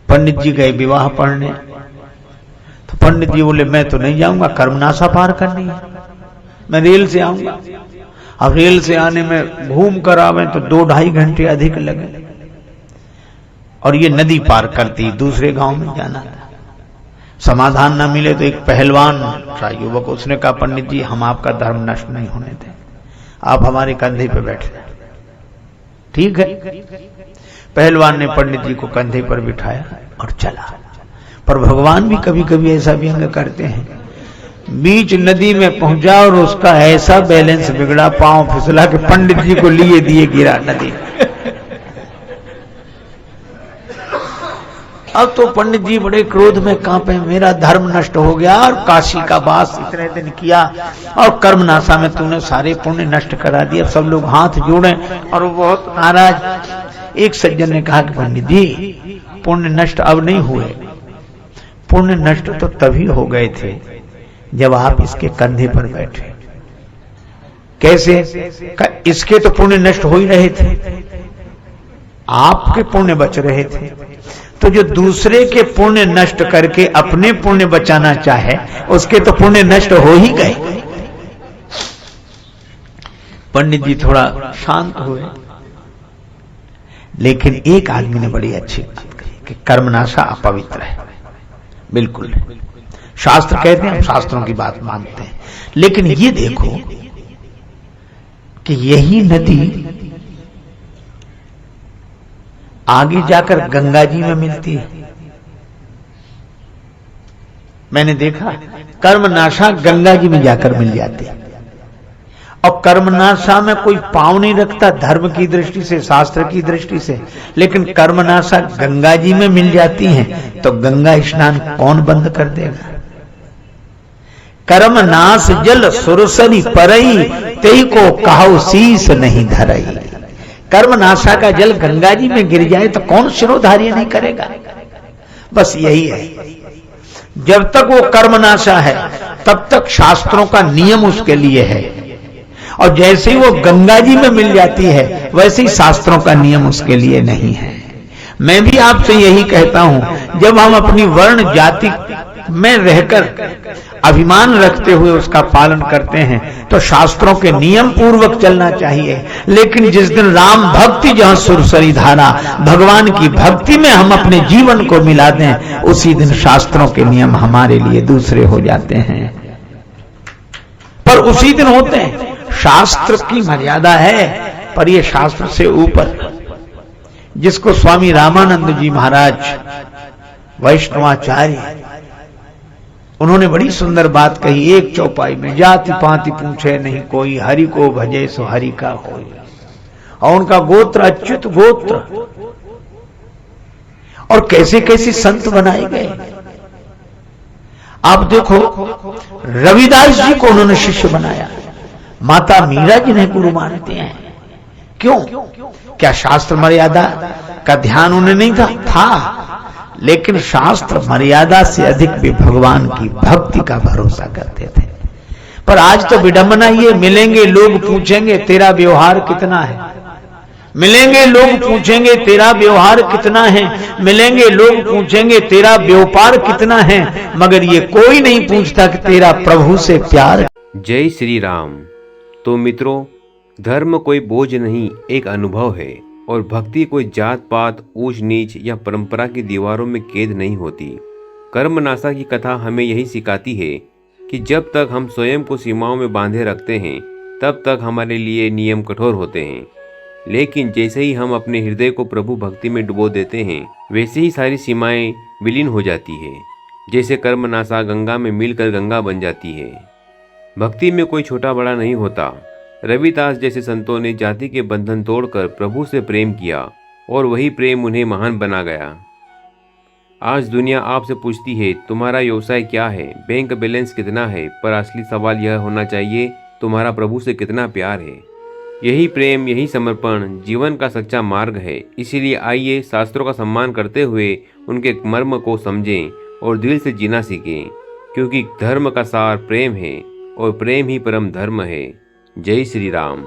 पंडित जी गए विवाह पढ़ने, तो पंडित जी बोले मैं तो नहीं जाऊंगा, कर्मनाशा पार करनी है, मैं रेल से आऊंगा। अब रेल से आने में घूम कर आवे तो 2-2.5 घंटे अधिक लगे, और ये नदी पार करती दूसरे गांव में जाना था। समाधान ना मिले तो एक पहलवान था युवक, उसने कहा पंडित जी हम आपका धर्म नष्ट नहीं होने दें, आप हमारे कंधे पे बैठे। ठीक है, पहलवान ने पंडित जी को कंधे पर बिठाया और चला। पर भगवान भी कभी कभी ऐसा व्यंग करते हैं, बीच नदी में पहुंचा और उसका ऐसा बैलेंस बिगड़ा, पांव फिसला के पंडित जी को लिए दिए गिरा नदी में। अब तो पंडित जी बड़े क्रोध में कांपे, मेरा धर्म नष्ट हो गया और काशी का वास इतने दिन किया और कर्मनाशा में तूने सारे पुण्य नष्ट करा दिए। सब लोग हाथ जोड़े और वो बहुत नाराज। एक सज्जन ने कहा कि पंडित जी पुण्य नष्ट अब नहीं हुए, पुण्य नष्ट तो तभी हो गए थे जब आप इसके कंधे पर बैठे। कैसे? इसके तो पुण्य नष्ट हो ही रहे थे, आपके पुण्य बच रहे थे। तो जो दूसरे के पुण्य नष्ट करके अपने पुण्य बचाना चाहे उसके तो पुण्य नष्ट हो ही गए। पंडित जी थोड़ा शांत हुए, लेकिन एक आदमी ने बड़ी अच्छी बात कही कि कर्मनाशा अपवित्र है। बिल्कुल शास्त्र कहते हैं, हम शास्त्रों की बात मानते हैं, लेकिन ये देखो कि यही नदी आगे जाकर गंगा जी में मिलती है। मैंने देखा कर्मनाशा गंगा जी में जाकर मिल जाती है, और कर्मनाशा में कोई पांव नहीं रखता धर्म की दृष्टि से, शास्त्र की दृष्टि से, लेकिन कर्मनाशा गंगा जी में मिल जाती है तो गंगा स्नान कौन बंद कर देगा? कर्मनाश जल सुरसरी परई, तेई को कहो शीस नहीं धरई। कर्मनाशा का जल गंगा जी में गिर जाए तो कौन शिरोधार्य नहीं करेगा? बस यही है, जब तक वो कर्मनाशा है तब तक शास्त्रों का नियम उसके लिए है, और जैसे ही वो गंगा जी में मिल जाती है वैसे ही शास्त्रों का नियम उसके लिए नहीं है। मैं भी आपसे यही कहता हूं, जब हम अपनी वर्ण जाति में रहकर अभिमान रखते हुए उसका पालन करते हैं तो शास्त्रों के नियम पूर्वक चलना चाहिए। लेकिन जिस दिन राम भक्ति जहां सुरसरी धारा, भगवान की भक्ति में हम अपने जीवन को मिला दें, उसी दिन शास्त्रों के नियम हमारे लिए दूसरे हो जाते हैं। पर उसी दिन होते हैं, शास्त्र की मर्यादा है, पर यह शास्त्र से ऊपर। जिसको स्वामी रामानंद जी महाराज वैष्णवाचार्य, उन्होंने बड़ी सुंदर बात कही एक चौपाई में, जाति पाति पूछे नहीं कोई, हरि को भजे सो हरि का होय। और उनका गोत्र अच्युत गोत्र, और कैसे कैसे संत बनाए गए। आप देखो रविदास जी को उन्होंने शिष्य बनाया, माता मीरा जिन्हें गुरु मानते हैं। क्यों? क्या शास्त्र मर्यादा का ध्यान उन्हें नहीं था? लेकिन शास्त्र मर्यादा से अधिक भी भगवान की भक्ति का भरोसा करते थे। पर आज तो विडंबना ये, मिलेंगे लोग पूछेंगे तेरा व्यवहार कितना है, मिलेंगे लोग पूछेंगे तेरा व्यवहार कितना है, मिलेंगे लोग पूछेंगे तेरा व्यापार कितना है, मगर ये कोई नहीं पूछता कि तेरा प्रभु से प्यार। जय श्री राम। तो मित्रों, धर्म कोई बोझ नहीं, एक अनुभव है, और भक्ति कोई जात पात, ऊंच नीच या परंपरा की दीवारों में कैद नहीं होती। कर्मनाशा की कथा हमें यही सिखाती है कि जब तक हम स्वयं को सीमाओं में बांधे रखते हैं तब तक हमारे लिए नियम कठोर होते हैं, लेकिन जैसे ही हम अपने हृदय को प्रभु भक्ति में डुबो देते हैं वैसे ही सारी सीमाएं विलीन हो जाती है। जैसे कर्मनाशा गंगा में मिलकर गंगा बन जाती है। भक्ति में कोई छोटा बड़ा नहीं होता। रविदास जैसे संतों ने जाति के बंधन तोड़कर प्रभु से प्रेम किया और वही प्रेम उन्हें महान बना गया। आज दुनिया आपसे पूछती है तुम्हारा व्यवसाय क्या है, बैंक बैलेंस कितना है, पर असली सवाल यह होना चाहिए तुम्हारा प्रभु से कितना प्यार है। यही प्रेम, यही समर्पण जीवन का सच्चा मार्ग है। इसीलिए आइए शास्त्रों का सम्मान करते हुए उनके मर्म को समझें और दिल से जीना सीखें, क्योंकि धर्म का सार प्रेम है और प्रेम ही परम धर्म है। जय श्री राम।